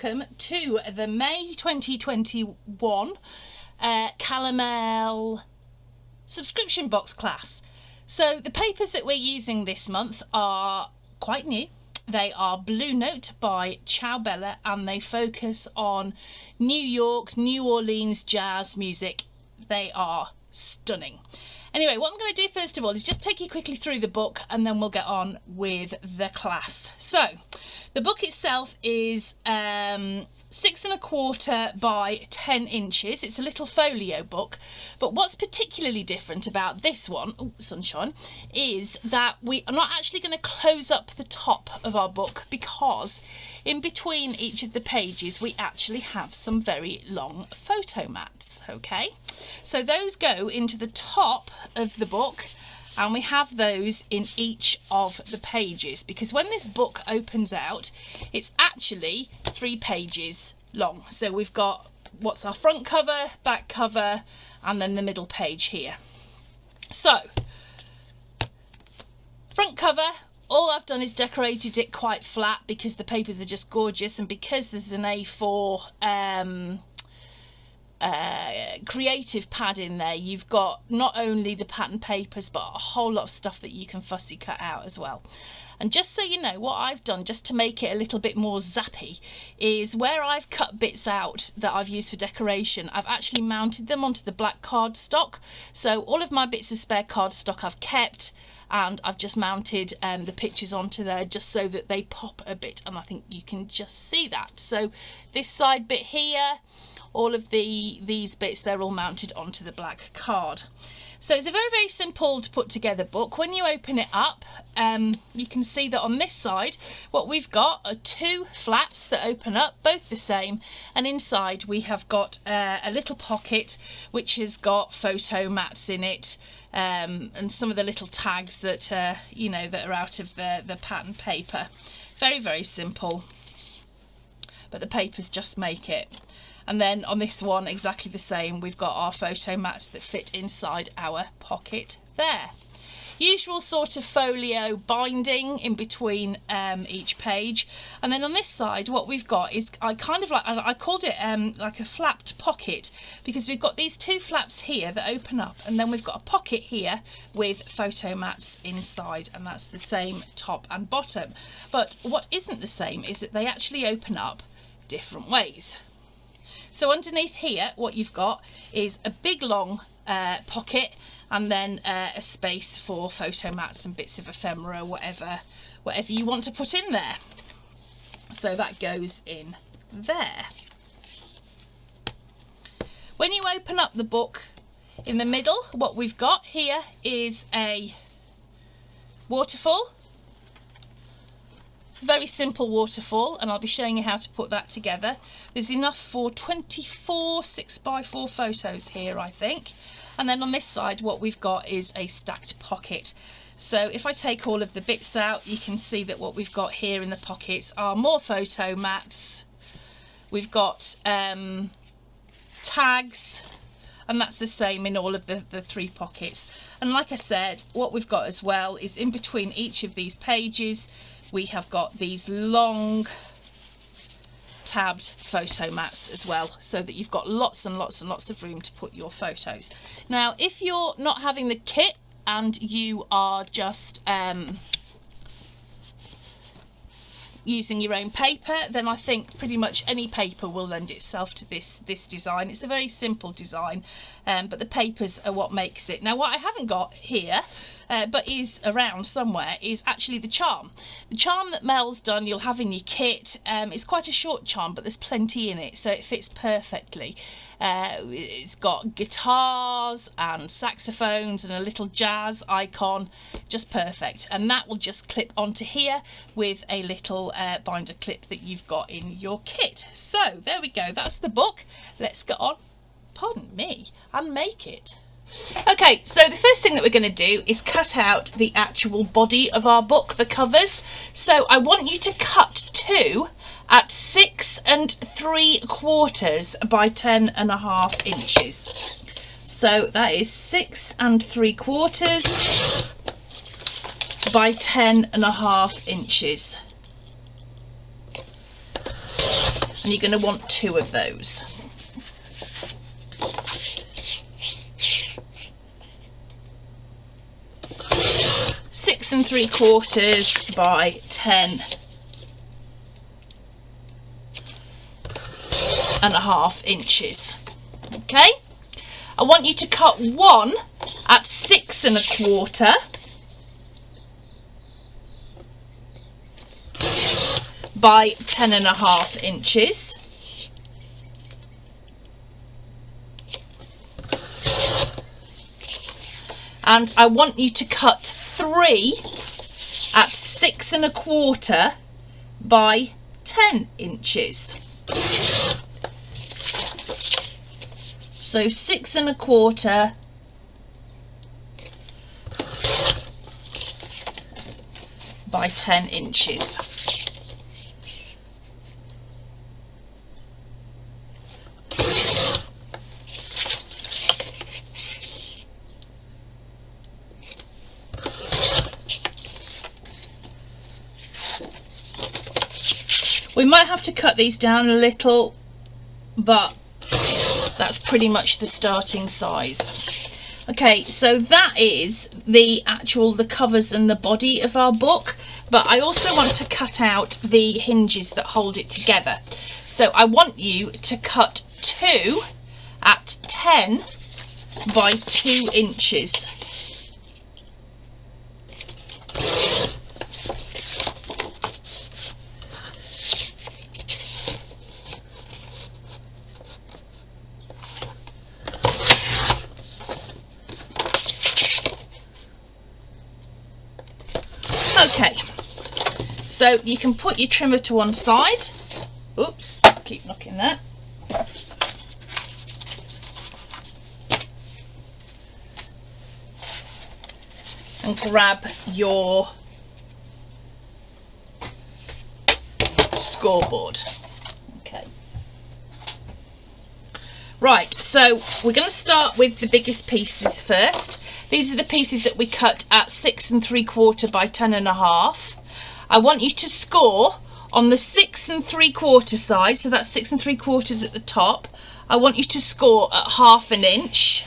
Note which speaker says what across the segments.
Speaker 1: welcome to the May 2021 Calamel Subscription Box class. So the papers that we're using this month are quite new. They are Blue Note by Ciao Bella, and they focus on New York, New Orleans jazz music. They are stunning. Anyway, what I'm going to do first of all is just take you quickly through the book, and then we'll get on with the class. So the book itself is 6¼ by 10 inches. It's a little folio book, but what's particularly different about this one, oh, sunshine, is that we are not actually going to close up the top of our book, because in between each of the pages we actually have some very long photo mats. Okay, so those go into the top of the book, and we have those in each of the pages, because when this book opens out, it's actually 3 pages long. So we've got what's our front cover, back cover, and then the middle page here. So front cover, all I've done is decorated it quite flat because the papers are just gorgeous, and because there's an A4 creative pad in there, you've got not only the pattern papers but a whole lot of stuff that you can fussy cut out as well. And just so you know, what I've done just to make it a little bit more zappy is where I've cut bits out that I've used for decoration, I've actually mounted them onto the black cardstock. So all of my bits of spare cardstock I've kept, and I've just mounted the pictures onto there just so that they pop a bit, and I think you can just see that. So this side bit here, all of these bits, they're all mounted onto the black card. So it's a very, very simple to put together book. When you open it up, you can see that on this side, what we've got are 2 flaps that open up, both the same, and inside we have got a little pocket which has got photo mats in it, and some of the little tags that you know, that are out of the pattern paper. Very, very simple, but the papers just make it. And then on this one, exactly the same, we've got our photo mats that fit inside our pocket there. Usual sort of folio binding in between each page. And then on this side, what we've got is, I called it like a flapped pocket, because we've got these 2 flaps here that open up, and then we've got a pocket here with photo mats inside, and that's the same top and bottom. But what isn't the same is that they actually open up different ways. So underneath here, what you've got is a big long pocket, and then a space for photo mats and bits of ephemera, whatever you want to put in there. So that goes in there. When you open up the book, in the middle, what we've got here is a waterfall. Very simple waterfall, and I'll be showing you how to put that together. There's enough for 24 6x4 photos here, I think. And then on this side, what we've got is a stacked pocket. So if I take all of the bits out, you can see that what we've got here in the pockets are more photo mats. We've got tags, and that's the same in all of the 3 pockets. And like I said, what we've got as well is in between each of these pages, we have got these long tabbed photo mats as well, so that you've got lots and lots and lots of room to put your photos. Now, if you're not having the kit and you are just using your own paper, then I think pretty much any paper will lend itself to this design. It's a very simple design, but the papers are what makes it. Now, what I haven't got here, but is around somewhere, is actually the charm. The charm that Mel's done, you'll have in your kit. It's quite a short charm, but there's plenty in it, so it fits perfectly. It's got guitars and saxophones and a little jazz icon, just perfect. And that will just clip onto here with a little binder clip that you've got in your kit. So there we go, that's the book. Let's get on, pardon me, and make it. Okay, so the first thing that we're going to do is cut out the actual body of our book, the covers. So I want you to cut 2 at 6¾ by 10½ inches. So that is 6¾ by 10½ inches. and you're going to want 2 of those. Six and 3/4 by 10.5 inches. Okay, I want you to cut one at 6 1/4 by 10.5 inches. And I want you to cut 3 at 6 1/4 by 10 inches. So 6 1/4 by 10 inches. We might have to cut these down a little, but that's pretty much the starting size. Okay, so that is the covers and the body of our book, but I also want to cut out the hinges that hold it together. So I want you to cut 2 at 10 by 2 inches. Okay, so you can put your trimmer to one side. Oops, keep knocking that. And grab your scoreboard. Okay. Right, so we're going to start with the biggest pieces first. These are the pieces that we cut at 6 3/4 by 10.5. I want you to score on the 6 3/4 side, so that's 6 3/4 at the top. I want you to score at 1/2 inch.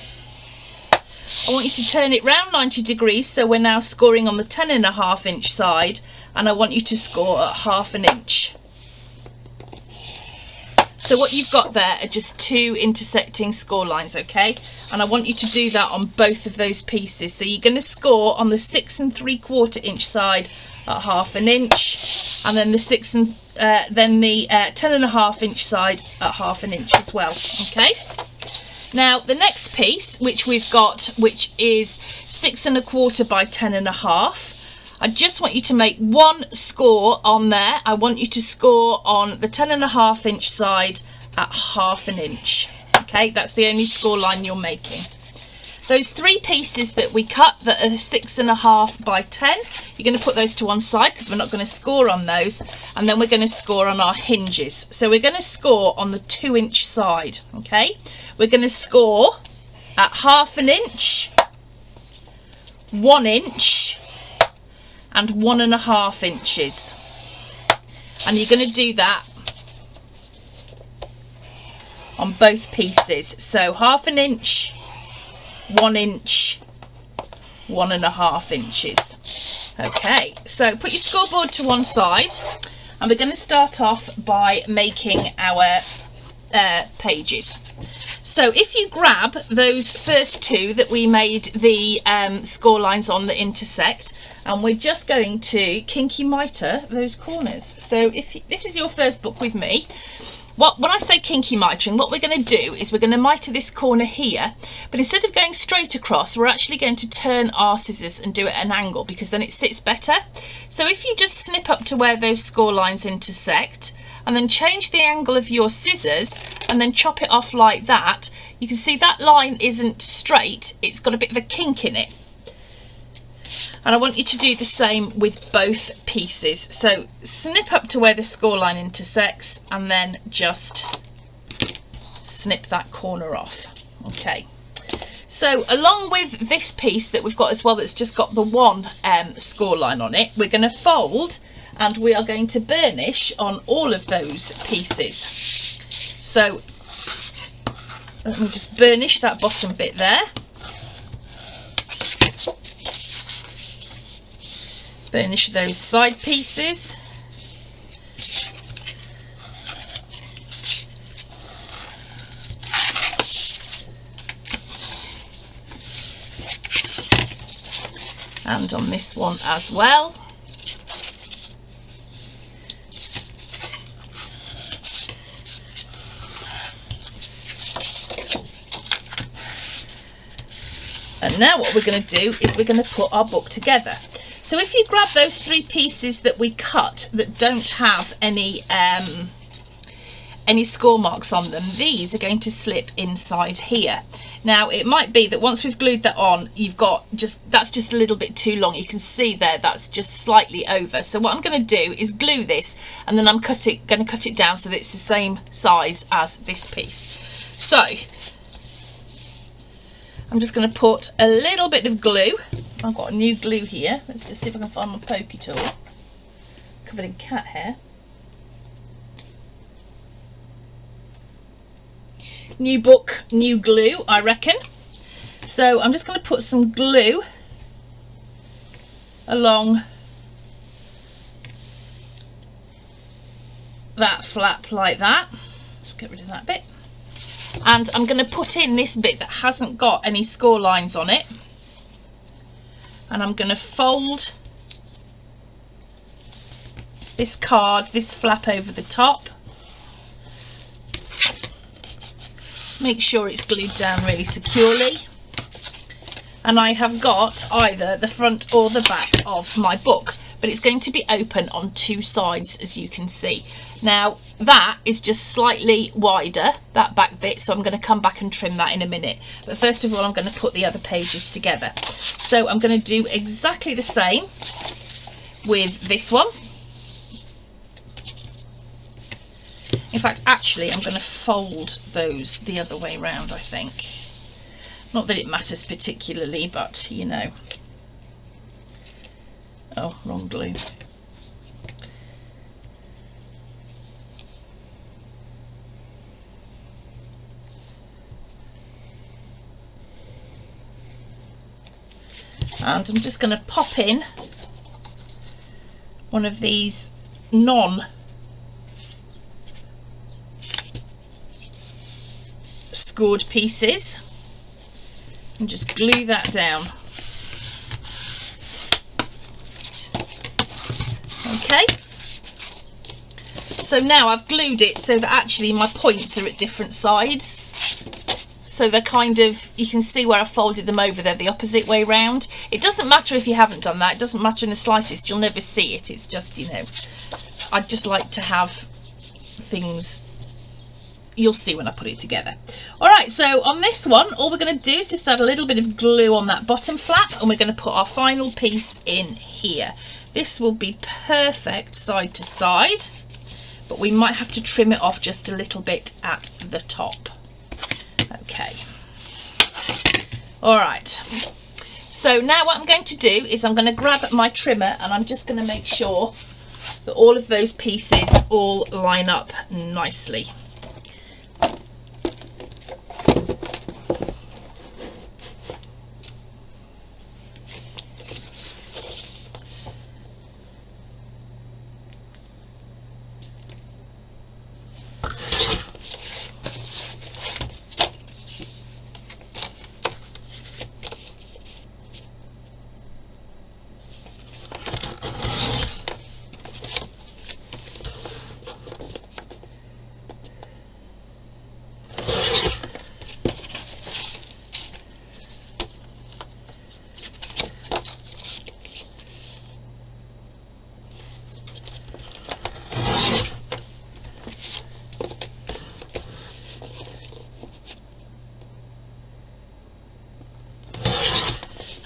Speaker 1: I want you to turn it round 90 degrees, so we're now scoring on the 10.5 inch side, and I want you to score at 1/2 inch. So what you've got there are just 2 intersecting score lines, okay? And I want you to do that on both of those pieces. So you're going to score on the 6 3/4 inch side at 1/2 inch, and then the 10.5 inch side at 1/2 inch as well, okay? Now the next piece, which we've got, which is 6 1/4 by 10.5. I just want you to make 1 score on there. I want you to score on the 10.5 inch side at 1/2 inch. Okay, that's the only score line you're making. Those 3 pieces that we cut that are 6 1/2 by 10, you're going to put those to one side because we're not going to score on those, and then we're going to score on our hinges. So we're going to score on the 2 inch side. Okay, we're going to score at 1/2 inch, 1 inch, and 1.5 inches, and you're going to do that on both pieces. So 1/2 inch, 1 inch, 1.5 inches. Okay, so put your scoreboard to one side, and we're going to start off by making our pages. So if you grab those first 2 that we made the score lines on that intersect, and we're just going to kinky mitre those corners. So if this is your first book with me, when I say kinky mitring, what we're going to do is we're going to mitre this corner here, but instead of going straight across, we're actually going to turn our scissors and do it at an angle, because then it sits better. So if you just snip up to where those score lines intersect, and then change the angle of your scissors, and then chop it off like that, you can see that line isn't straight, it's got a bit of a kink in it. And I want you to do the same with both pieces. So snip up to where the score line intersects, and then just snip that corner off. Okay, so along with this piece that we've got as well, that's just got the 1 score line on it, we're going to fold and we are going to burnish on all of those pieces. So let me just burnish that bottom bit there. Burnish those side pieces. And on this one as well. And now what we're going to do is we're going to put our book together. So if you grab those 3 pieces that we cut that don't have any score marks on them, these are going to slip inside here. Now it might be that once we've glued that on, you've got that's just a little bit too long. You can see there that's just slightly over. So what I'm going to do is glue this, and then I'm going to cut it down so that it's the same size as this piece. So I'm just going to put a little bit of glue. I've got a new glue here. Let's just see if I can find my pokey tool. Covered in cat hair. New book, new glue, I reckon. So I'm just going to put some glue along that flap like that. Let's get rid of that bit. And I'm going to put in this bit that hasn't got any score lines on it. And I'm going to fold this card, this flap over the top. Make sure it's glued down really securely. And I have got either the front or the back of my book, but it's going to be open on 2 sides, as you can see. Now that is just slightly wider, that back bit, so I'm going to come back and trim that in a minute. But first of all, I'm going to put the other pages together. So I'm going to do exactly the same with this one. In fact, actually, I'm going to fold those the other way round, I think. Not that it matters particularly, but you know. Oh, wrong glue. And I'm just going to pop in one of these scored pieces and just glue that down. Okay, so now I've glued it so that actually my points are at different sides, so they're kind of, you can see where I folded them over, they're the opposite way round. It doesn't matter if you haven't done that, it doesn't matter in the slightest, you'll never see it. It's just, you know, I'd just like to have things, you'll see when I put it together. All right, so on this one, all we're going to do is just add a little bit of glue on that bottom flap, and we're going to put our final piece in here. This will be perfect side to side, but we might have to trim it off just a little bit at the top. Okay. All right. So now what I'm going to do is I'm going to grab my trimmer, and I'm just going to make sure that all of those pieces all line up nicely.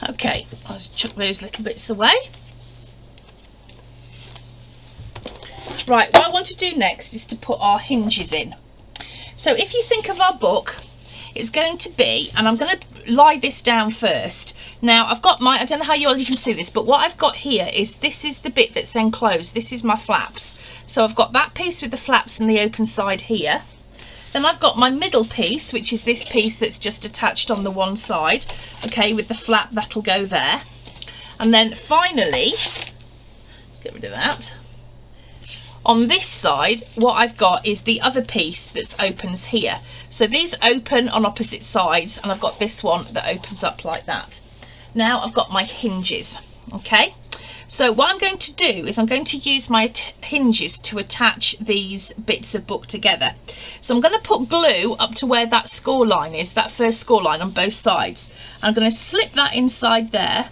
Speaker 1: Okay, I'll just chuck those little bits away. Right, what I want to do next is to put our hinges in. So if you think of our book, is going to be, and I'm going to lie this down first. Now I've got my, I don't know how you can see this, but what I've got here is, this is the bit that's enclosed. This is my flaps. So I've got that piece with the flaps and the open side here. Then I've got my middle piece, which is this piece that's just attached on the one side, okay, with the flap that'll go there. And then finally, let's get rid of that. On this side, what I've got is the other piece that opens here. So these open on opposite sides, and I've got this one that opens up like that. Now I've got my hinges, okay? So what I'm going to do is I'm going to use my hinges to attach these bits of book together. So I'm going to put glue up to where that score line is, that first score line on both sides. I'm going to slip that inside there.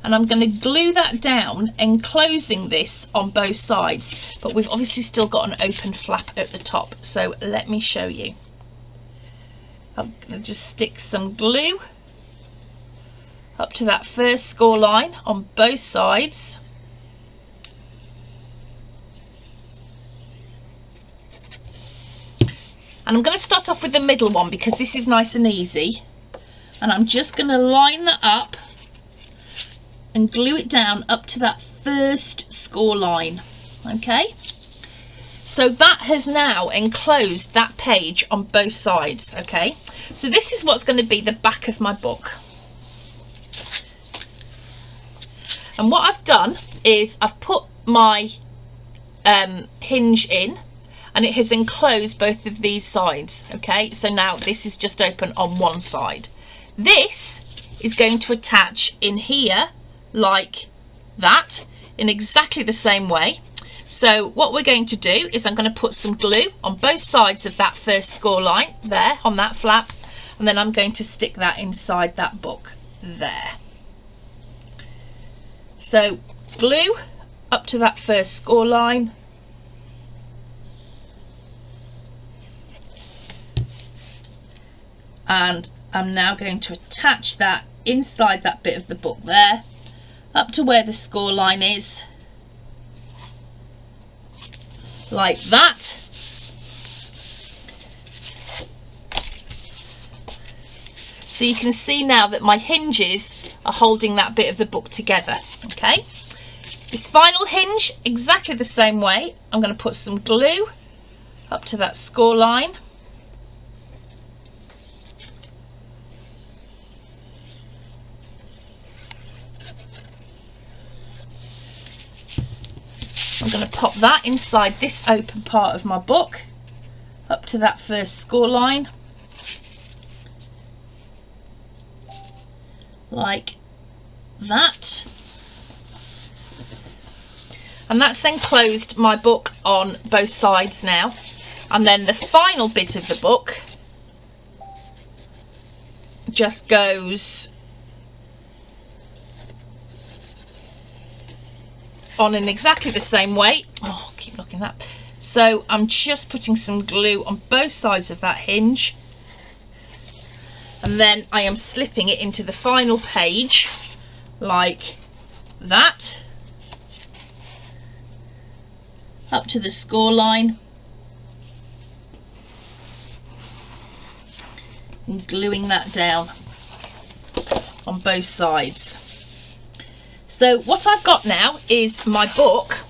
Speaker 1: And I'm going to glue that down, enclosing this on both sides, but we've obviously still got an open flap at the top, so let me show you. I'm going to just stick some glue up to that first score line on both sides, and I'm going to start off with the middle one because this is nice and easy, and I'm just going to line that up and glue it down up to that first score line. Okay, so that has now enclosed that page on both sides. Okay, so this is what's going to be the back of my book, and what I've done is I've put my hinge in, and it has enclosed both of these sides. Okay, so now this is just open on one side. This is going to attach in here like that, in exactly the same way. So what we're going to do is I'm going to put some glue on both sides of that first score line there on that flap, and then I'm going to stick that inside that book there. So glue up to that first score line, and I'm now going to attach that inside that bit of the book there, up to where the score line is, like that. So you can see now that my hinges are holding that bit of the book together. Okay, this final hinge, exactly the same way. I'm going to put some glue up to that score line, I'm going to pop that inside this open part of my book up to that first score line, like that, and that's enclosed my book on both sides now. And then the final bit of the book just goes on in exactly the same way. Oh, keep looking at that. So I'm just putting some glue on both sides of that hinge, and then I am slipping it into the final page like that, up to the score line, and gluing that down on both sides. So what I've got now is my book,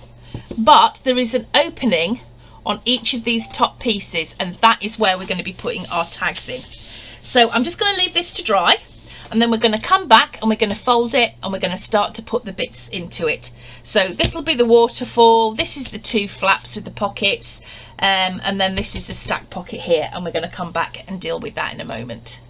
Speaker 1: but there is an opening on each of these top pieces, and that is where we're going to be putting our tags in. So I'm just going to leave this to dry, and then we're going to come back and we're going to fold it, and we're going to start to put the bits into it. So this will be the waterfall, this is the two flaps with the pockets, and then this is the stack pocket here, and we're going to come back and deal with that in a moment.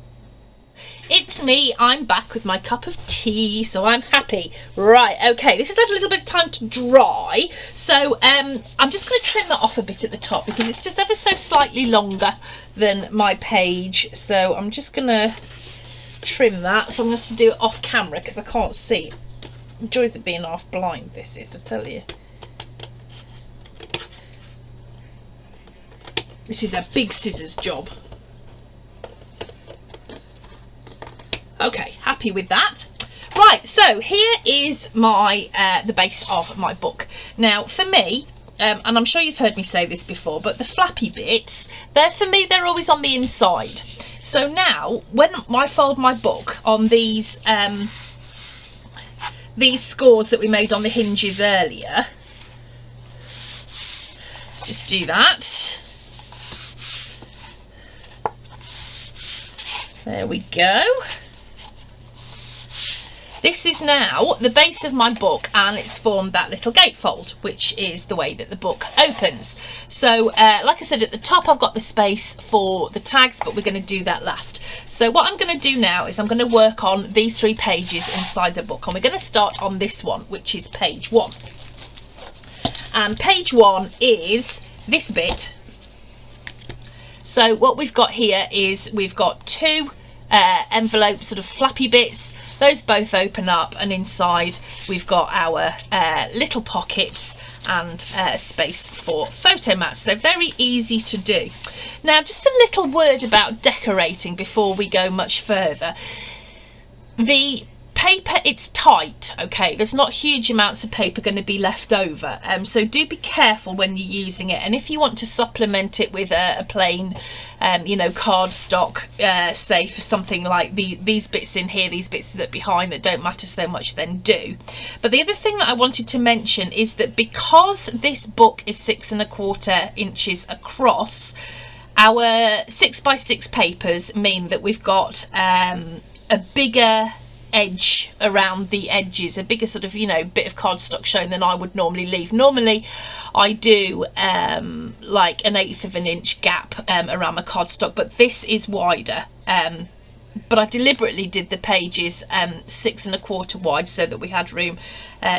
Speaker 1: It's me, I'm back with my cup of tea, so I'm happy. Right, okay, this has had a little bit of time to dry, so I'm just going to trim that off a bit at the top because it's just ever so slightly longer than my page. So I'm just going to trim that. So I'm going to do it off camera because I can't see. The joys of being half blind, this is, I tell you. This is a big scissors job. Okay, happy with that. Right, so here is my the base of my book. Now for me, and I'm sure you've heard me say this before, but the flappy bits, for me, they're always on the inside. So now, when I fold my book on these scores that we made on the hinges earlier, let's just do that. There we go. This is now the base of my book, and it's formed that little gatefold, which is the way that the book opens. So like I said, at the top I've got the space for the tags, but we're going to do that last. So what I'm going to do now is I'm going to work on these 3 pages inside the book, and we're going to start on this one, which is page 1. And page 1 is this bit. So what we've got here is we've got 2 envelope sort of flappy bits. Those both open up, and inside we've got our little pockets and space for photo mats. So very easy to do. Now, just a little word about decorating before we go much further. The paper, it's tight, okay, there's not huge amounts of paper going to be left over, so do be careful when you're using it. And if you want to supplement it with a plain you know, cardstock, say for something like these bits in here, these bits that behind that don't matter so much, then do. But the other thing that I wanted to mention is that because this book is 6 1/4 inches across, our 6x6 papers mean that we've got a bigger edge around the edges, a bigger sort of, you know, bit of cardstock shown than I would normally leave. Normally I do like 1/8 of an inch gap around my cardstock, but this is wider. But I deliberately did the pages 6 1/4 wide so that we had room,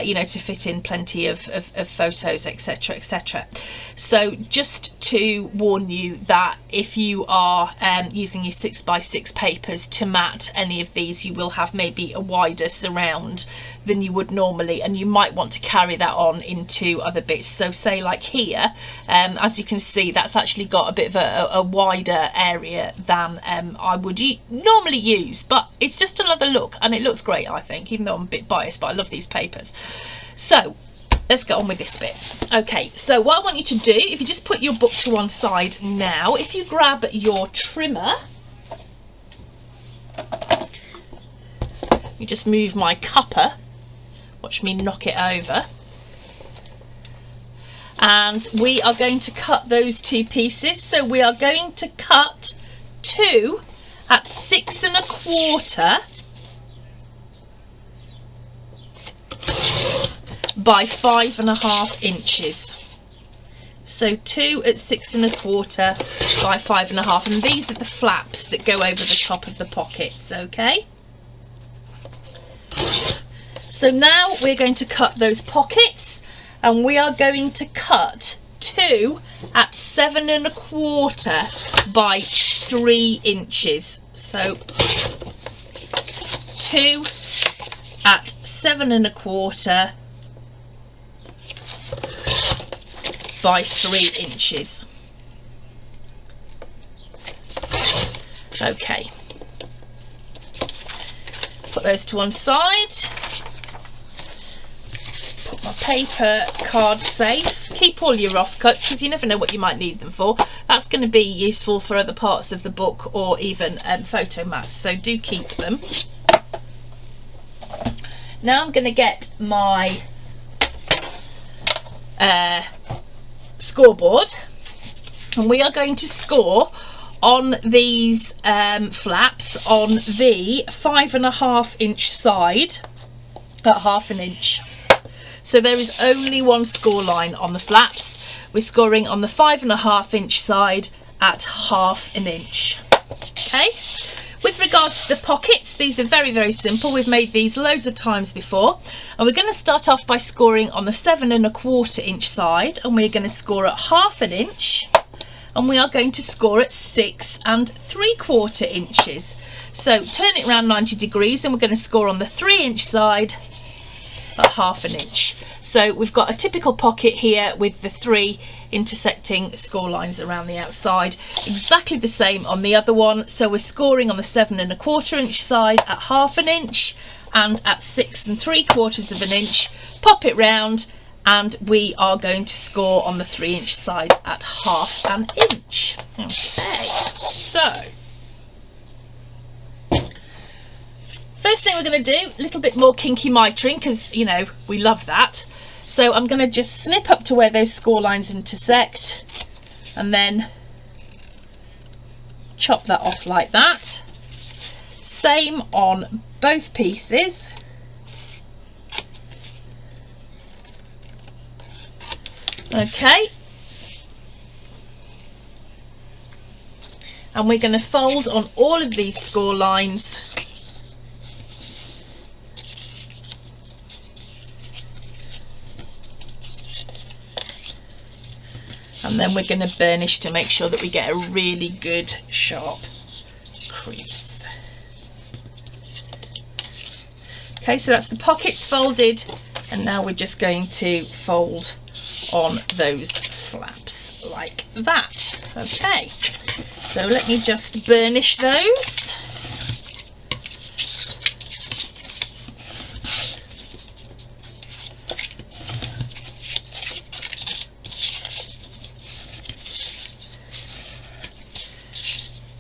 Speaker 1: you know, to fit in plenty of photos, etc, etc. So just to warn you that if you are using your 6x6 papers to mat any of these, you will have maybe a wider surround than you would normally, and you might want to carry that on into other bits. So say like here, as you can see, that's actually got a bit of a wider area than I would normally use, but it's just another look, and it looks great, I think, even though I'm a bit biased, but I love these papers. So let's get on with this bit. Okay, so what I want you to do, if you just put your book to one side now, if you grab your trimmer, you just move my cupper, watch me knock it over, and we are going to cut those 2 pieces. So we are going to cut 2 at 6 1/4 by 5 1/2 inches. So 2 at 6 1/4 by 5 1/2, and these are the flaps that go over the top of the pockets. Okay, so now we're going to cut those pockets, and we are going to cut 2 at 7 1/4 by 3 inches. So 2 at 7 1/4 by 3 inches. Okay, put those to one side, put my paper card safe, keep all your rough cuts because you never know what you might need them for. That's going to be useful for other parts of the book or even photo mats, so do keep them. Now I'm going to get my scoreboard, and we are going to score on these flaps on the 5 1/2 inch side at 1/2 inch. So there is only one score line on the flaps. We're scoring on the 5 1/2 inch side at 1/2 inch. Okay, with regard to the pockets, these are very, very simple. We've made these loads of times before, and we're going to start off by scoring on the 7 1/4 inch side, and we're going to score at 1/2 inch, and we are going to score at 6 3/4 inches. So turn it around 90 degrees, and we're going to score on the 3 inch side at 1/2 inch. So we've got a typical pocket here with the 3 intersecting score lines around the outside, exactly the same on the other one. So we're scoring on the 7 1/4 inch side at 1/2 inch and at 6 3/4 inch. Pop it round and we are going to score on the 3-inch side at 1/2 inch. Okay, so first thing we're going to do, a little bit more kinky mitering, because you know we love that. So I'm going to just snip up to where those score lines intersect and then chop that off like that. Same on both pieces. Okay, and we're going to fold on all of these score lines and then we're going to burnish to make sure that we get a really good sharp crease. Okay, so that's the pockets folded, and now we're just going to fold on those flaps like that. Okay, so let me just burnish those.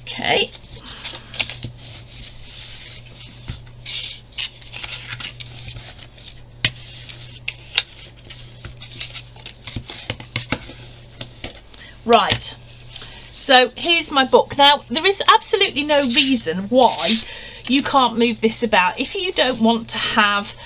Speaker 1: Okay. Right, so here's my book. Now there is absolutely no reason why you can't move this about. If you don't want to have,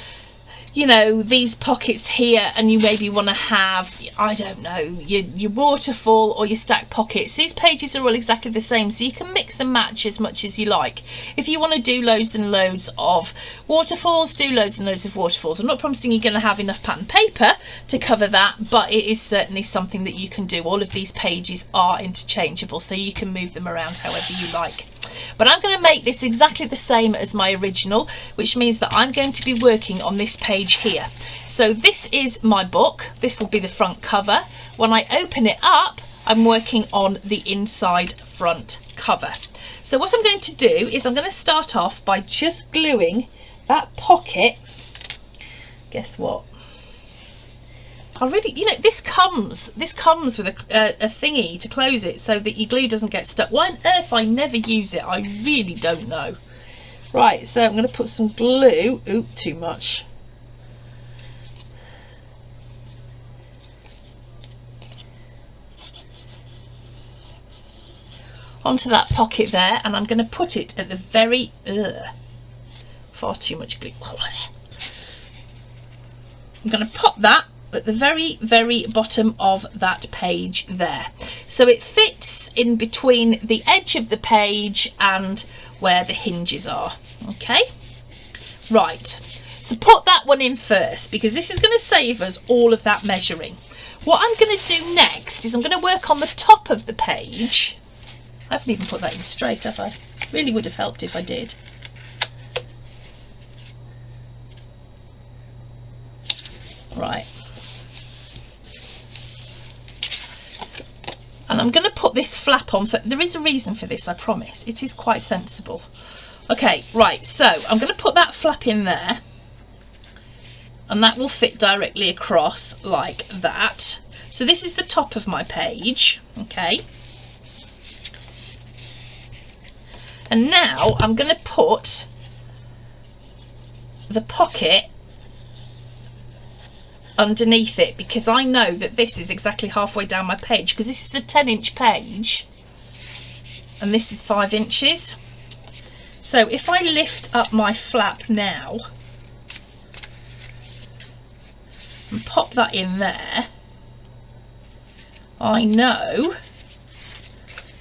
Speaker 1: you know, these pockets here, and you maybe want to have, I don't know, your waterfall or your stacked pockets, these pages are all exactly the same, so you can mix and match as much as you like. If you want to do loads and loads of waterfalls, do loads and loads of waterfalls. I'm not promising you're going to have enough pattern paper to cover that, but it is certainly something that you can do. All of these pages are interchangeable, so you can move them around however you like. But I'm going to make this exactly the same as my original, which means that I'm going to be working on this page here. So this is my book. This will be the front cover. When I open it up, I'm working on the inside front cover. So what I'm going to do is I'm going to start off by just gluing that pocket. Guess what? I really, you know, this comes with a thingy to close it so that your glue doesn't get stuck. Why on earth I never use it, I really don't know. Right, so I'm going to put some glue. Ooh, too much. Onto that pocket there, and I'm going to put it at the very, far too much glue. I'm going to pop that at the very bottom of that page there, so it fits in between the edge of the page and where the hinges are. Okay, right, so put that one in first because this is going to save us all of that measuring. What I'm going to do next is I'm going to work on the top of the page. I haven't even put that in straight, have I? Really would have helped if I did. Right, and I'm going to put this flap on. There is a reason for this, I promise. It is quite sensible. Okay, right, so I'm going to put that flap in there, and that will fit directly across like that. So this is the top of my page, okay? And now I'm going to put the pocket underneath it, because I know that this is exactly halfway down my page, because this is a 10-inch page and this is 5 inches. So if I lift up my flap now and pop that in there, I know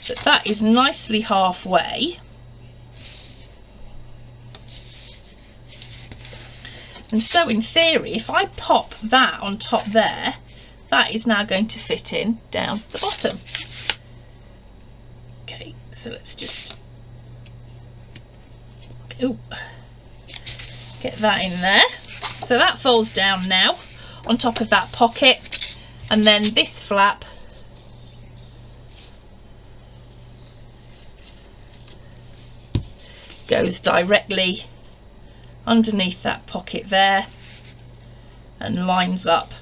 Speaker 1: that that is nicely halfway. And so in theory, if I pop that on top there, that is now going to fit in down the bottom. Okay, so let's just get that in there. So that folds down now on top of that pocket, and then this flap goes directly underneath that pocket there and lines up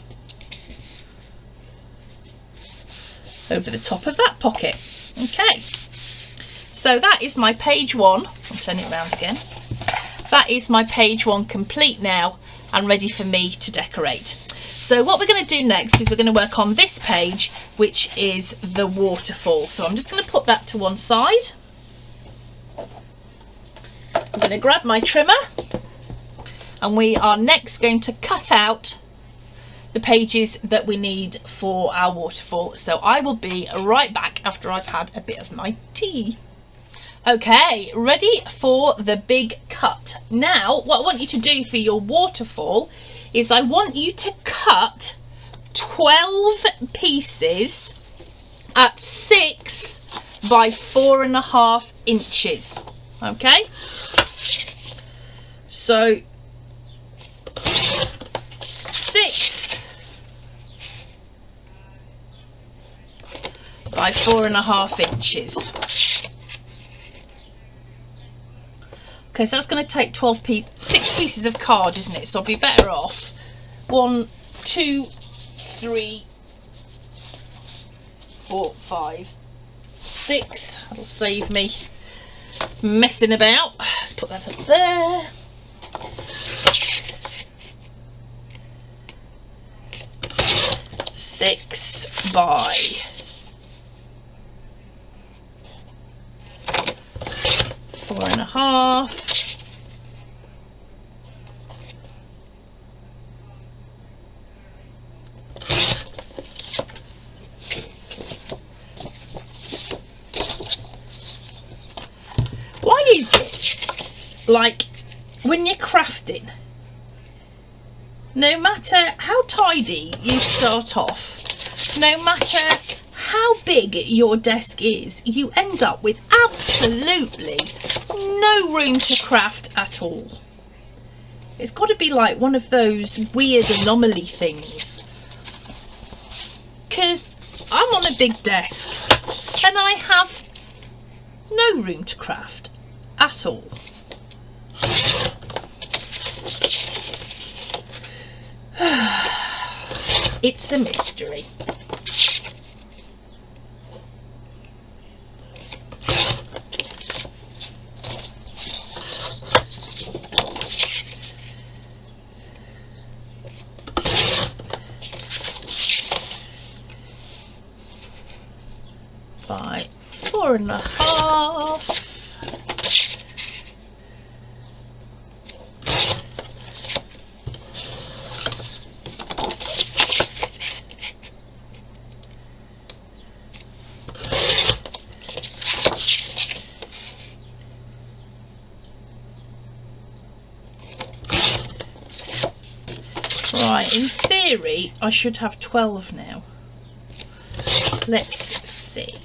Speaker 1: over the top of that pocket. Okay, so that is my page 1. I'll turn it around again. That is my page 1 complete now and ready for me to decorate. So what we're going to do next is we're going to work on this page, which is the waterfall. So I'm just going to put that to one side. I'm going to grab my trimmer, and we are next going to cut out the pages that we need for our waterfall. So I will be right back after I've had a bit of my tea. Okay, ready for the big cut. Now, what I want you to do for your waterfall is I want you to cut 12 pieces at 6 by 4.5 inches. Okay, so 6 by 4.5 inches. Okay, so that's going to take 6 pieces of card, isn't it? So I'll be better off 1, 2, 3, 4, 5, 6. That'll save me messing about. Let's put that up there. Six by 4.5. Why is it like when you're crafting, no matter how tidy you start off, no matter how big your desk is, you end up with absolutely no room to craft at all? It's got to be like one of those weird anomaly things, because I'm on a big desk and I have no room to craft at all. It's a mystery. By 4.5. Right, in theory, I should have 12 now. Let's see.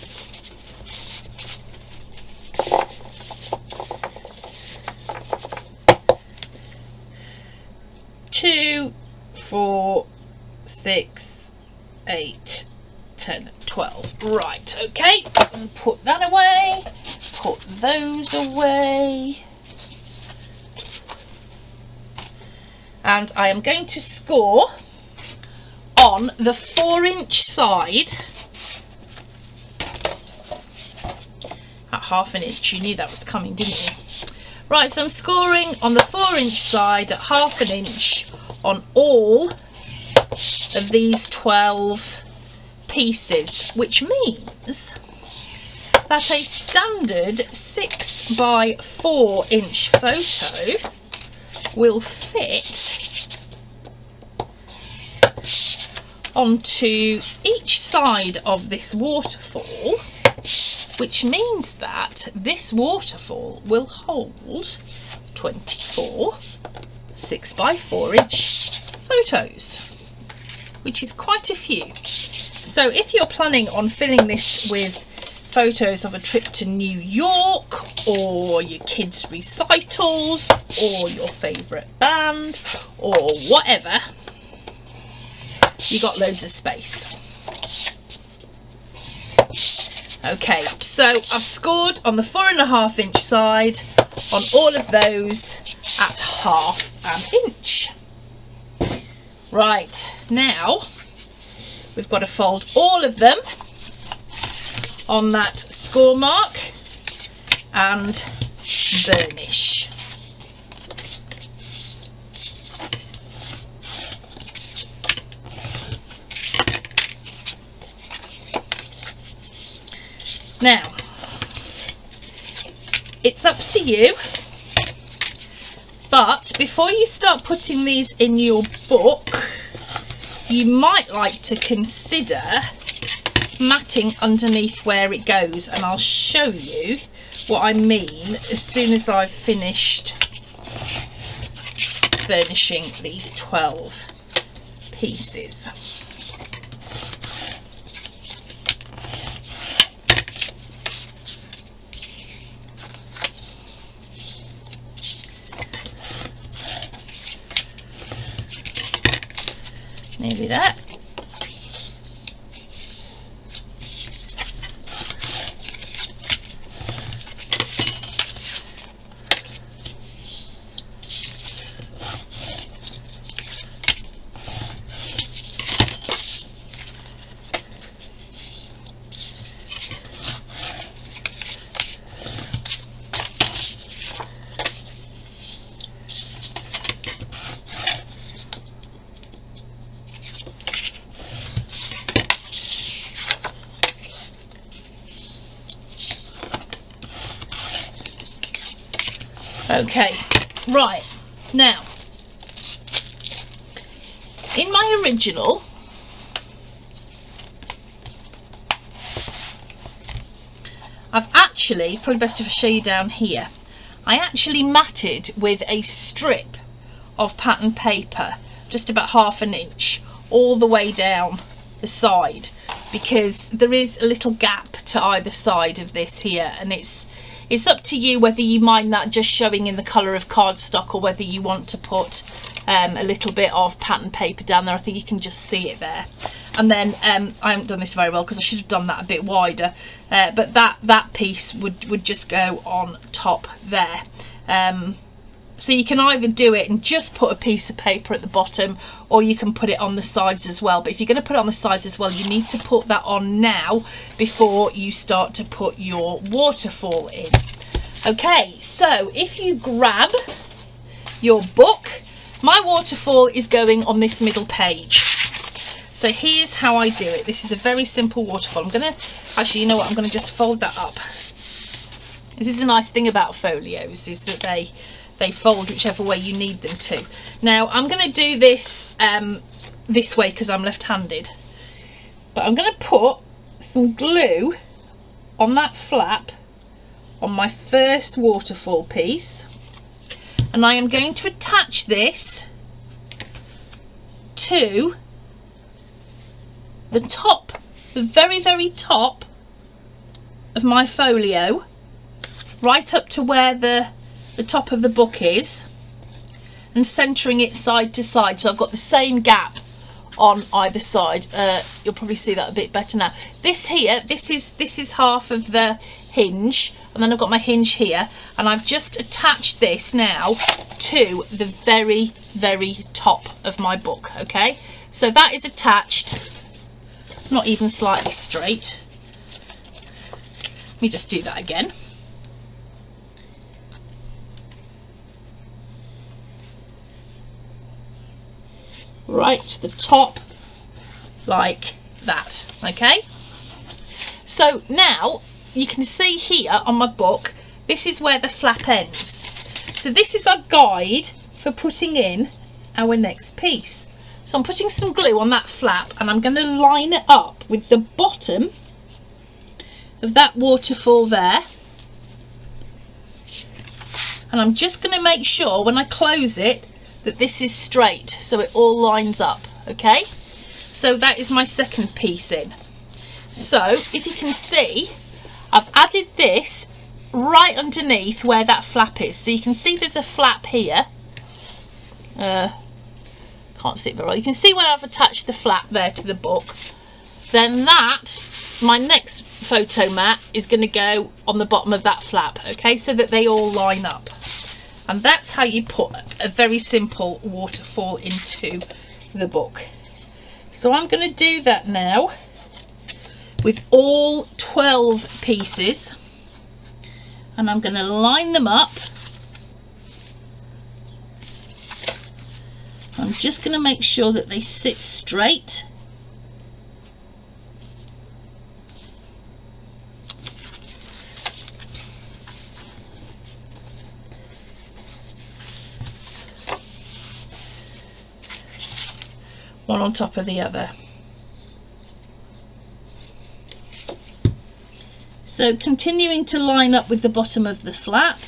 Speaker 1: 2, 4, 6, 8, 10, 12. Right, okay. And put that away. Put those away. And I am going to score on the 4-inch side at 1/2 inch. You knew that was coming, didn't you? Right, so I'm scoring on the 4-inch side at 1/2 inch on all of these 12 pieces, which means that a standard 6 by 4 inch photo will fit onto each side of this waterfall, which means that this waterfall will hold 24 6 by 4 inch photos, which is quite a few. So if you're planning on filling this with photos of a trip to New York, or your kids' recitals, or your favourite band, or whatever, you got loads of space. Okay, so I've scored on the 4.5 inch side on all of those at 1/2 inch. Right, now we've got to fold all of them on that score mark and burnish. Now, it's up to you, but before you start putting these in your book, you might like to consider matting underneath where it goes, and I'll show you what I mean as soon as I've finished burnishing these 12 pieces. Nearly there. Okay, right, now, in my original, I've actually, it's probably best if I show you down here, I actually matted with a strip of pattern paper, just about 1/2 inch, all the way down the side, because there is a little gap to either side of this here, and it's up to you whether you mind that just showing in the colour of cardstock or whether you want to put a little bit of pattern paper down there. I think you can just see it there. And then I haven't done this very well because I should have done that a bit wider, but that piece would just go on top there. So you can either do it and just put a piece of paper at the bottom, or you can put it on the sides as well. But if you're going to put it on the sides as well, you need to put that on now before you start to put your waterfall in. Okay, so if you grab your book, my waterfall is going on this middle page. So here's how I do it. This is a very simple waterfall. I'm going to, actually, you know what, I'm going to just fold that up. This is a nice thing about folios, is that they fold whichever way you need them to. Now I'm going to do this this way because I'm left-handed, but I'm going to put some glue on that flap on my first waterfall piece, and I am going to attach this to the top, the very top of my folio, right up to where the top of the book is, and centering it side to side, so I've got the same gap on either side. You'll probably see that a bit better now. This here, this is half of the hinge, and then I've got my hinge here, and I've just attached this now to the very top of my book. Okay, so that is attached, not even slightly straight. Let me just do that again. Right to the top, like that. Okay, so now you can see here on my book, this is where the flap ends. So this is our guide for putting in our next piece. So I'm putting some glue on that flap, and I'm going to line it up with the bottom of that waterfall there, and I'm just going to make sure when I close it that this is straight, so it all lines up. Okay, so that is my second piece in. So if you can see, I've added this right underneath where that flap is, so you can see there's a flap here. Can't see it very well. You can see when I've attached the flap there to the book, then that, my next photo mat is going to go on the bottom of that flap. Okay, so that they all line up. And that's how you put a very simple waterfall into the book. So I'm going to do that now with all 12 pieces, and I'm going to line them up. I'm just going to make sure that they sit straight. One on top of the other. So continuing to line up with the bottom of the flap.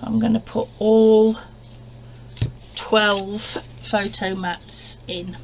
Speaker 1: I'm going to put all 12 photo mats in.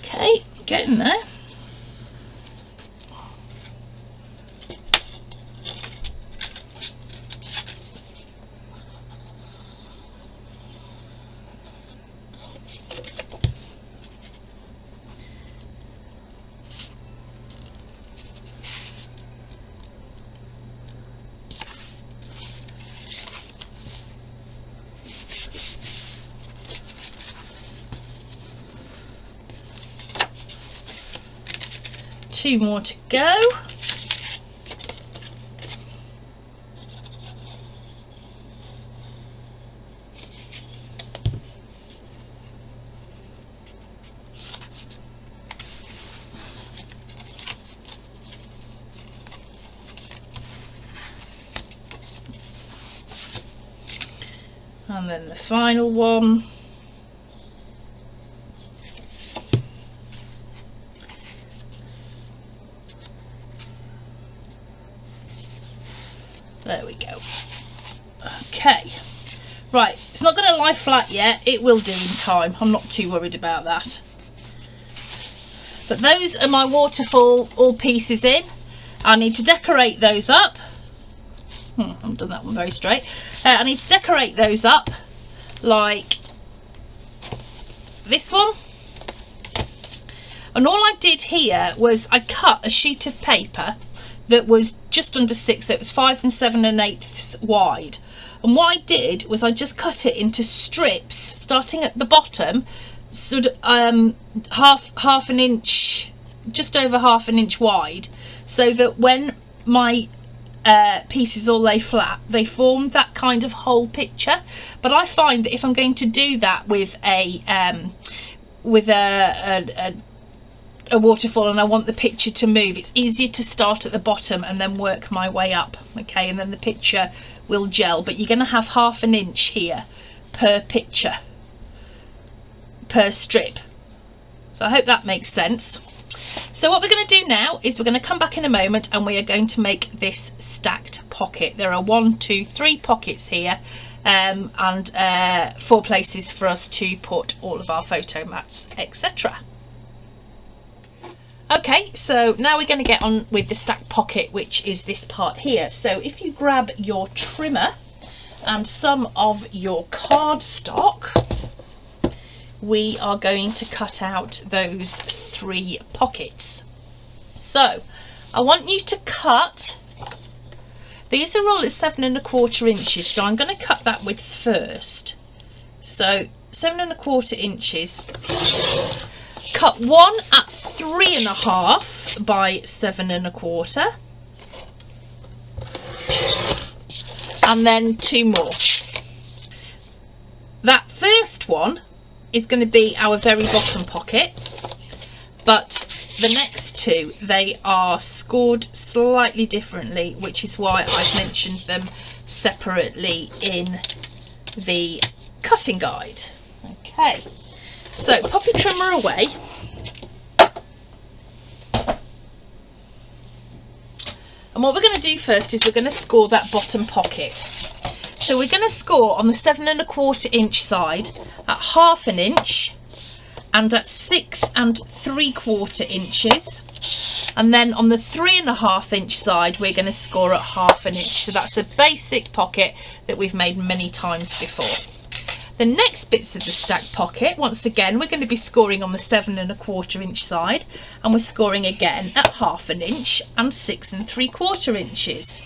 Speaker 1: Okay, getting there. Two more to go. And then the final one. There we go. Okay. Right, it's not going to lie flat yet. It will do in time. I'm not too worried about that. But those are my waterfall all pieces in. I need to decorate those up. I've done that one very straight. I need to decorate those up like this one. And all I did here was I cut a sheet of paper that was just under 6, so it was 5 7/8 wide. And what I did was I just cut it into strips, starting at the bottom, sort of half an inch, just over half an inch wide, so that when my pieces all lay flat, they formed that kind of whole picture. But I find that if I'm going to do that with a waterfall and I want the picture to move, it's easier to start at the bottom and then work my way up, okay, and then the picture will gel. But you're going to have half an inch here per picture, per strip, So I hope that makes sense. So what we're going to do now is we're going to come back in a moment and we are going to make this stacked pocket. There are 1, 2, 3 pockets here, and 4 places for us to put all of our photo mats, etc. Okay, so now we're going to get on with the stacked pocket, which is this part here. So if you grab your trimmer and some of your cardstock, we are going to cut out those 3 pockets. So I want you to cut, these are all at 7 1/4 inches, so I'm going to cut that width first. So 7 1/4 inches, cut one at 3 1/2 by 7 1/4, and then 2 more. That first one is going to be our very bottom pocket, but the next 2, they are scored slightly differently, which is why I've mentioned them separately in the cutting guide. Okay, so pop your trimmer away. And what we're going to do first is we're going to score that bottom pocket. So we're going to score on the 7 1/4 inch side at 1/2 inch and at 6 3/4 inches, and then on the 3 1/2 inch side we're going to score at 1/2 inch. So that's a basic pocket that we've made many times before. The next bits of the stacked pocket, once again we're going to be scoring on the 7 1/4 inch side, and we're scoring again at 1/2 inch and 6 3/4 inches.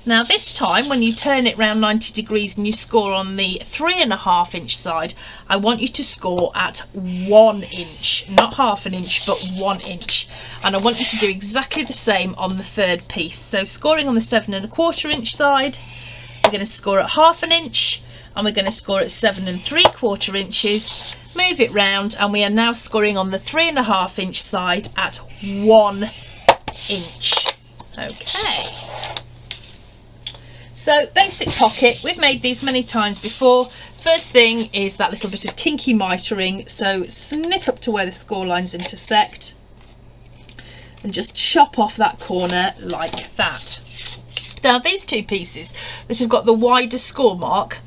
Speaker 1: Now this time, when you turn it round 90 degrees and you score on the 3 1/2 inch side, I want you to score at 1 inch, not 1/2 inch, but 1 inch. And I want you to do exactly the same on the third piece. So scoring on the 7 1/4 inch side, we're going to score at 1/2 inch, and we're going to score at 7 3/4 inches, move it round, and we are now scoring on the 3 1/2 inch side at 1 inch. Okay. So basic pocket, we've made these many times before. First thing is that little bit of kinky mitering, so snip up to where the score lines intersect and just chop off that corner like that. Now these 2 pieces that have got the wider score mark,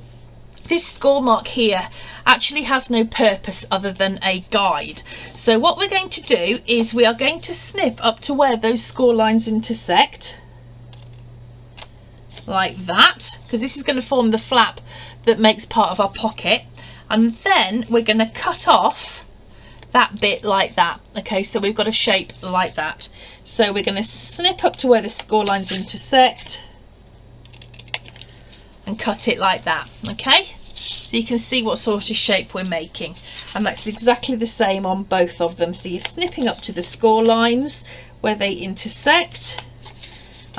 Speaker 1: this score mark here actually has no purpose other than a guide. So what we're going to do is we are going to snip up to where those score lines intersect, like that, because this is going to form the flap that makes part of our pocket, and then we're going to cut off that bit like that. Okay, so we've got a shape like that. So we're going to snip up to where the score lines intersect and cut it like that. Okay, so you can see what sort of shape we're making, and that's exactly the same on both of them. So you're snipping up to the score lines where they intersect,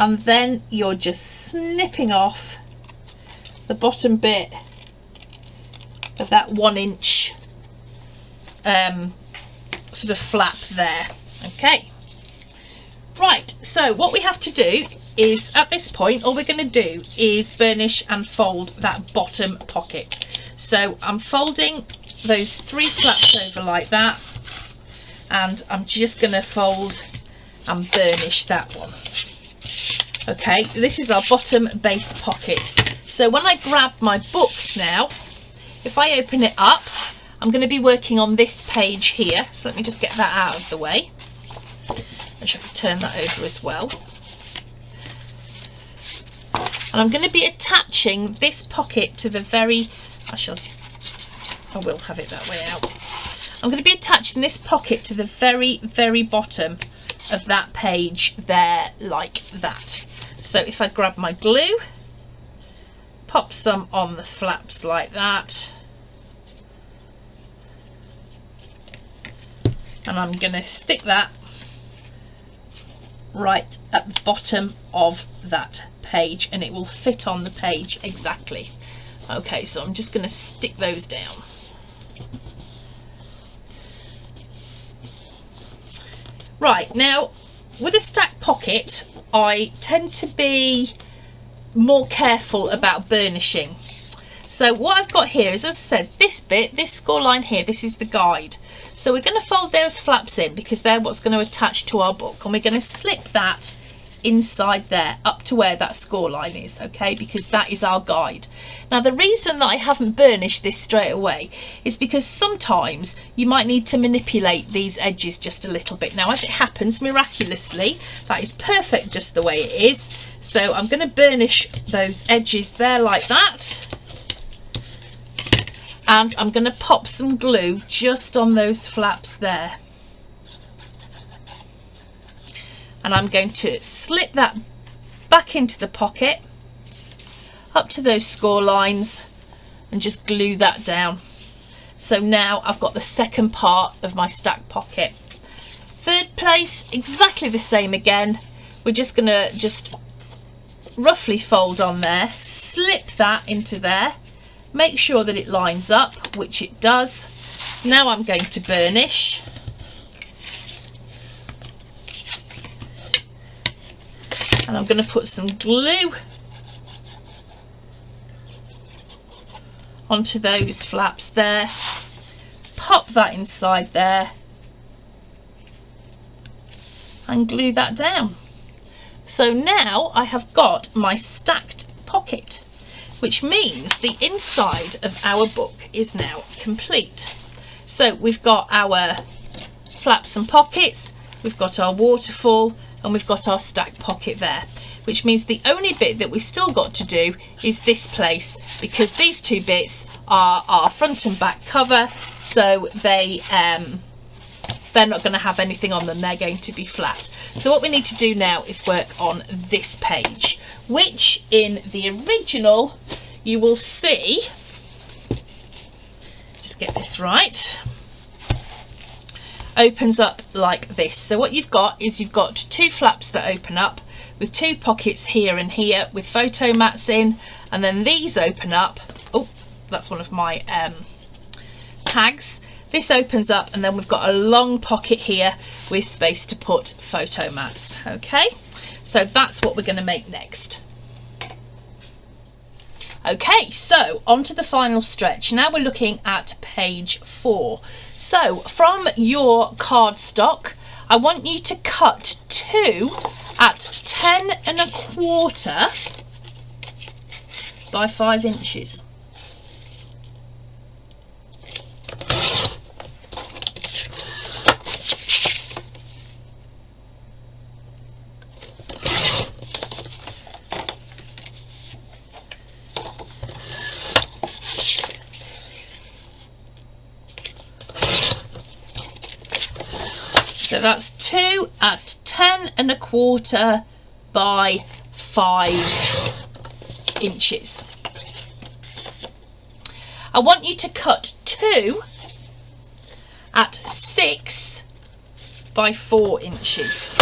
Speaker 1: and then you're just snipping off the bottom bit of that 1 inch sort of flap there. Okay, right, so what we have to do is, at this point, all we're going to do is burnish and fold that bottom pocket. So I'm folding those 3 flaps over like that, and I'm just going to fold and burnish that one. Okay, this is our bottom base pocket. So when I grab my book now, if I open it up, I'm going to be working on this page here. So let me just get that out of the way. I should turn that over as well. And I'm going to be attaching this pocket to the very, I will have it that way out. I'm going to be attaching this pocket to the very, very bottom of that page there, like that. So if I grab my glue, pop some on the flaps like that, and I'm going to stick that right at the bottom of that page, and it will fit on the page exactly. Okay, so I'm just going to stick those down. Right, now with a stacked pocket, I tend to be more careful about burnishing. So what I've got here is, as I said, this bit, this score line here, this is the guide. So we're going to fold those flaps in because they're what's going to attach to our book, and we're going to slip that inside there up to where that score line is, okay, because that is our guide. Now the reason that I haven't burnished this straight away is because sometimes you might need to manipulate these edges just a little bit. Now as it happens, miraculously, that is perfect just the way it is, so I'm going to burnish those edges there like that, and I'm going to pop some glue just on those flaps there. And I'm going to slip that back into the pocket up to those score lines and just glue that down. So now I've got the second part of my stack pocket. Third place, exactly the same again. We're just going to just roughly fold on there, slip that into there, make sure that it lines up, which it does. Now I'm going to burnish. And I'm going to put some glue onto those flaps there, pop that inside there and glue that down. So now I have got my stacked pocket, which means the inside of our book is now complete. So we've got our flaps and pockets, we've got our waterfall, and we've got our stacked pocket there, which means the only bit that we've still got to do is this place, because these two bits are our front and back cover, so they're not going to have anything on them, they're going to be flat. So what we need to do now is work on this page, which in the original you will see, let's get this right, opens up like this. So what you've got is you've got two flaps that open up with two pockets here and here with photo mats in, and then these open up. Oh, that's one of my tags. This opens up, and then we've got a long pocket here with space to put photo mats. Okay, so that's what we're going to make next. Okay, so on to the final stretch. Now we're looking at page 4. So from your cardstock, I want you to cut 2 at 10 1/4 by 5 inches. So that's 2 at 10 1/4 by 5 inches. I want you to cut 2 at 6 by 4 inches.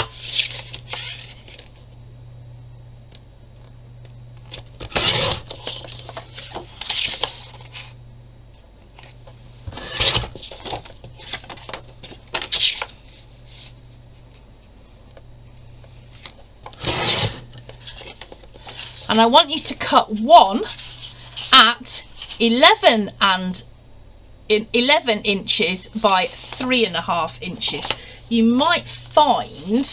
Speaker 1: And I want you to cut 1 at 11 inches by 3.5 inches. You might find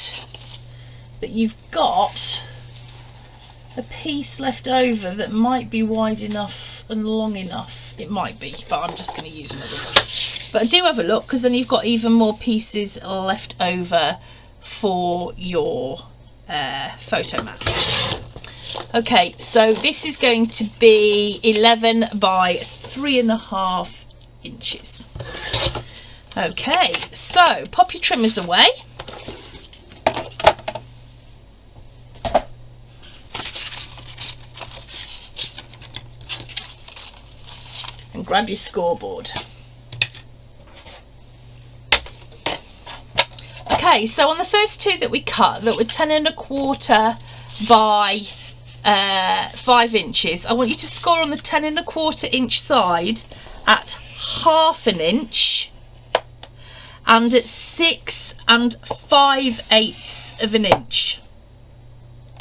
Speaker 1: that you've got a piece left over that might be wide enough and long enough. It might be, but I'm just going to use another one. But do have a look, because then you've got even more pieces left over for your photo mats. Okay, so this is going to be 11 by 3.5 inches. Okay, so pop your trimmers away. And grab your scoreboard. Okay, so on the first 2 that we cut, that were 10 1/4 by 5 inches, I want you to score on the 10 1/4 inch side at 1/2 inch and at 6 5/8 of an inch.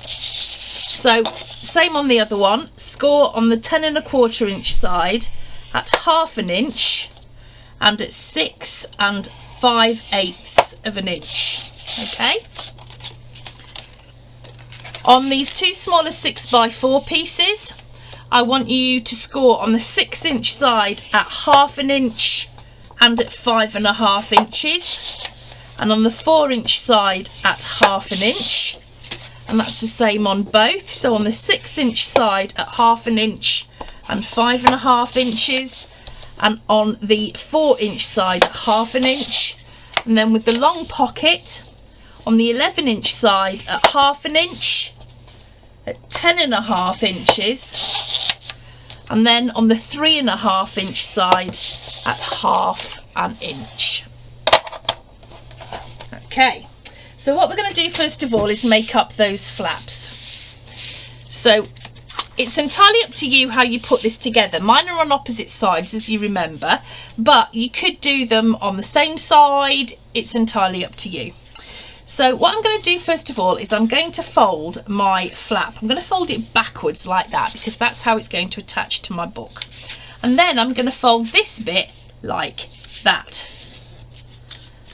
Speaker 1: So same on the other one, score on the 10 1/4 inch side at 1/2 inch and at 6 5/8 of an inch. Okay. On these two smaller 6x4 pieces, I want you to score on the 6-inch side at 1/2 inch and at 5.5 inches, and on the 4-inch side at 1/2 inch, and that's the same on both. So on the 6-inch side at 1/2 inch and 5.5 inches, and on the 4-inch side at 1/2 inch, and then with the long pocket on the 11-inch side at 1/2 inch, at 10.5 inches, and then on the 3.5 inch side at 1/2 inch. Okay, so what we're going to do first of all is make up those flaps. So it's entirely up to you how you put this together. Mine are on opposite sides, as you remember, but you could do them on the same side. It's entirely up to you. So what I'm going to do first of all is I'm going to fold my flap. I'm going to fold it backwards like that, because that's how it's going to attach to my book. And then I'm going to fold this bit like that.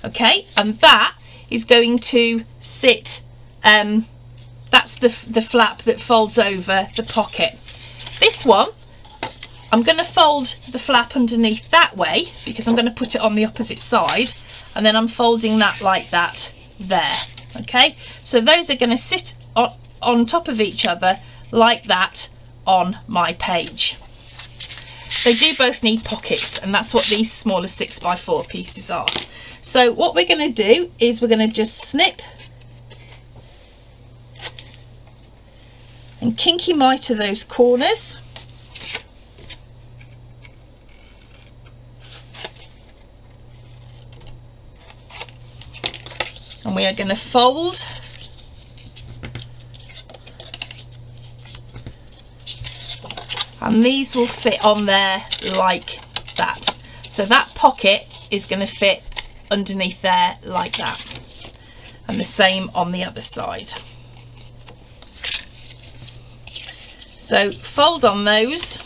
Speaker 1: Okay, and that is going to sit, that's the flap that folds over the pocket. This one, I'm going to fold the flap underneath that way, because I'm going to put it on the opposite side, and then I'm folding that like that there. Okay, so those are going to sit on top of each other like that on my page. They do both need pockets, and that's what these smaller 6x4 pieces are. So what we're going to do is we're going to just snip and kinky mitre those corners. And we are going to fold and these will fit on there like that. So that pocket is going to fit underneath there like that, and the same on the other side. So fold on those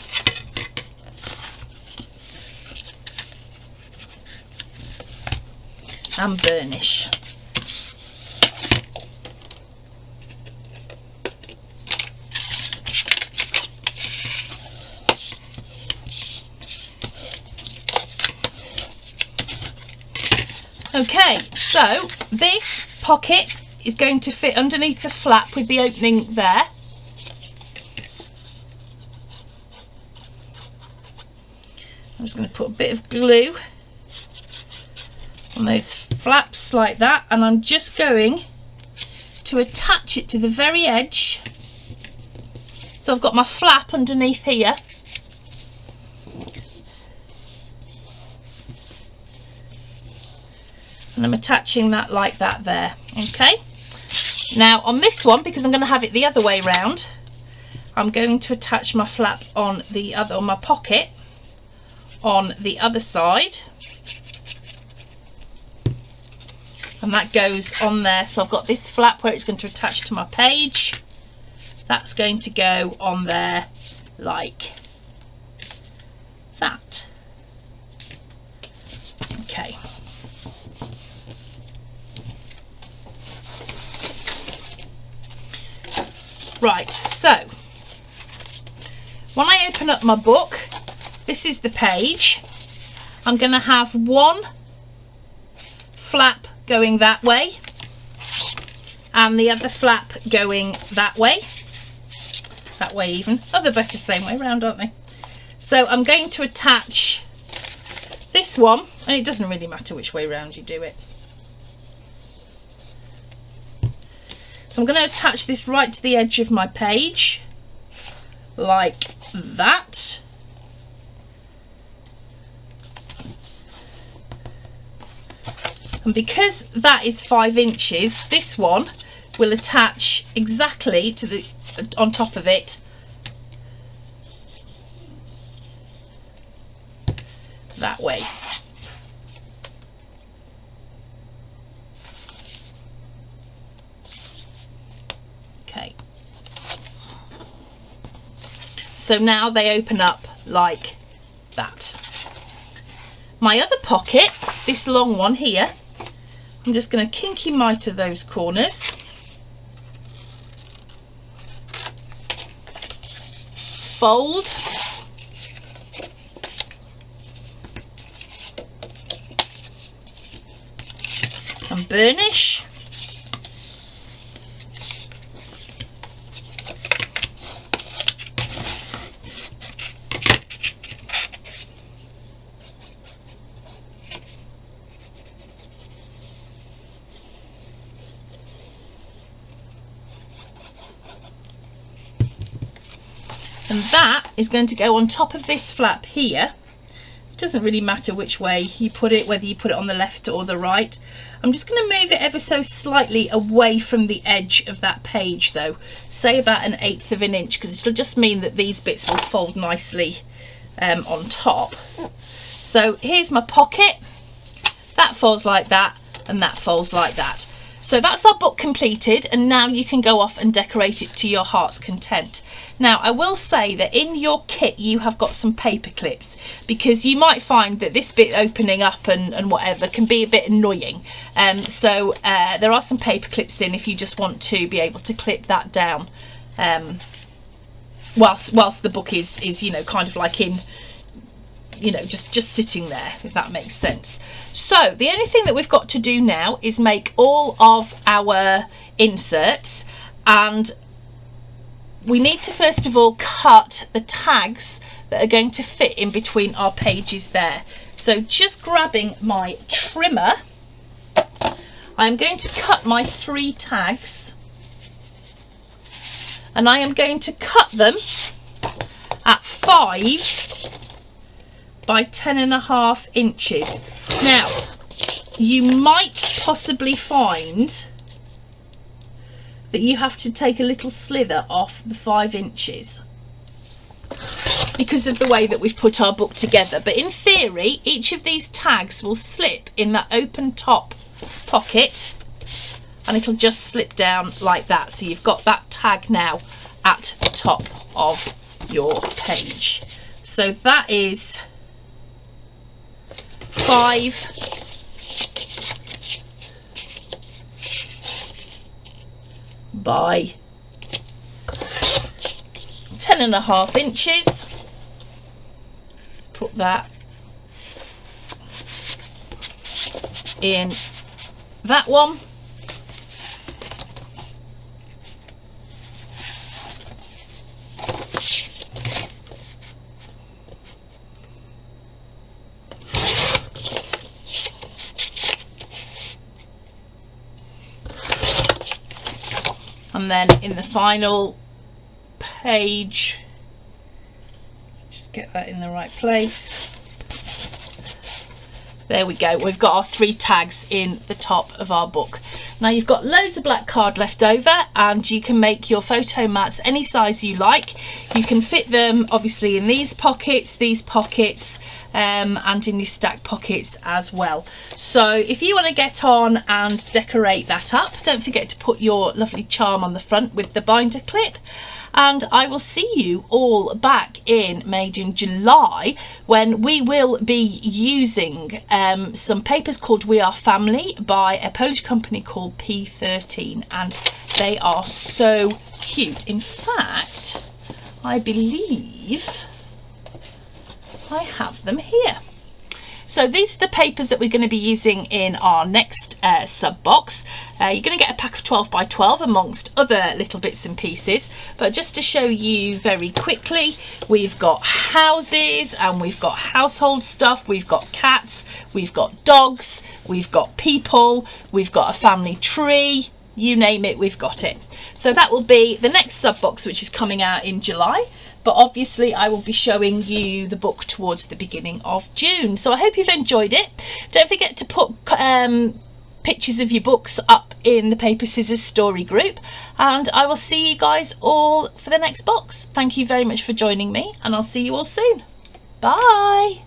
Speaker 1: and burnish. Okay, so this pocket is going to fit underneath the flap with the opening there. I'm just going to put a bit of glue on those flaps like that, and I'm just going to attach it to the very edge. So I've got my flap underneath here. And I'm attaching that like that there. Okay, now on this one, because I'm going to have it the other way round, I'm going to attach my flap on the other, on my pocket on the other side, and that goes on there. So I've got this flap where it's going to attach to my page. That's going to go on there like that. Okay. Right, so when I open up my book, this is the page. I'm going to have one flap going that way and the other flap going that way even. Oh, they're both the same way round, aren't they? So I'm going to attach this one, and it doesn't really matter which way round you do it. So I'm going to attach this right to the edge of my page like that. And because that is 5 inches, this one will attach exactly to the on top of it that way. Okay. So now they open up like that. My other pocket, this long one here, I'm just going to kinky mitre those corners. Fold. And burnish. And that is going to go on top of this flap here. It doesn't really matter which way you put it, whether you put it on the left or the right. I'm just going to move it ever so slightly away from the edge of that page though, say about 1/8 of an inch, because it'll just mean that these bits will fold nicely on top. So here's my pocket. That folds like that, and that folds like that. So that's our book completed, and now you can go off and decorate it to your heart's content. Now I will say that in your kit you have got some paper clips, because you might find that this bit opening up and whatever can be a bit annoying. So there are some paper clips in if you just want to be able to clip that down whilst the book is you know, kind of like in, you know, just sitting there, if that makes sense. So the only thing that we've got to do now is make all of our inserts, and we need to first of all cut the tags that are going to fit in between our pages there. So just grabbing my trimmer, I'm going to cut my 3 tags, and I am going to cut them at 5 by 10.5 inches. Now you might possibly find that you have to take a little slither off the 5 inches because of the way that we've put our book together, but in theory each of these tags will slip in that open top pocket, and it'll just slip down like that. So you've got that tag now at the top of your page. So that is 5 by 10.5 inches. Let's put that in that one. And then in the final page, just get that in the right place. There we go, we've got our 3 tags in the top of our book. Now you've got loads of black card left over, and you can make your photo mats any size you like. You can fit them obviously in these pockets, and in your stack pockets as well. So if you want to get on and decorate that up, don't forget to put your lovely charm on the front with the binder clip. And I will see you all back in May, June, July, when we will be using some papers called We Are Family by a Polish company called P13, and they are so cute. In fact, I believe I have them here. So these are the papers that we're going to be using in our next sub box. You're going to get a pack of 12 by 12 amongst other little bits and pieces, but just to show you very quickly, we've got houses and we've got household stuff, we've got cats, we've got dogs, we've got people, we've got a family tree, you name it, we've got it. So that will be the next sub box, which is coming out in July. But obviously I will be showing you the book towards the beginning of June. So I hope you've enjoyed it. Don't forget to put pictures of your books up in the Paper Scissors story group. And I will see you guys all for the next box. Thank you very much for joining me, and I'll see you all soon. Bye.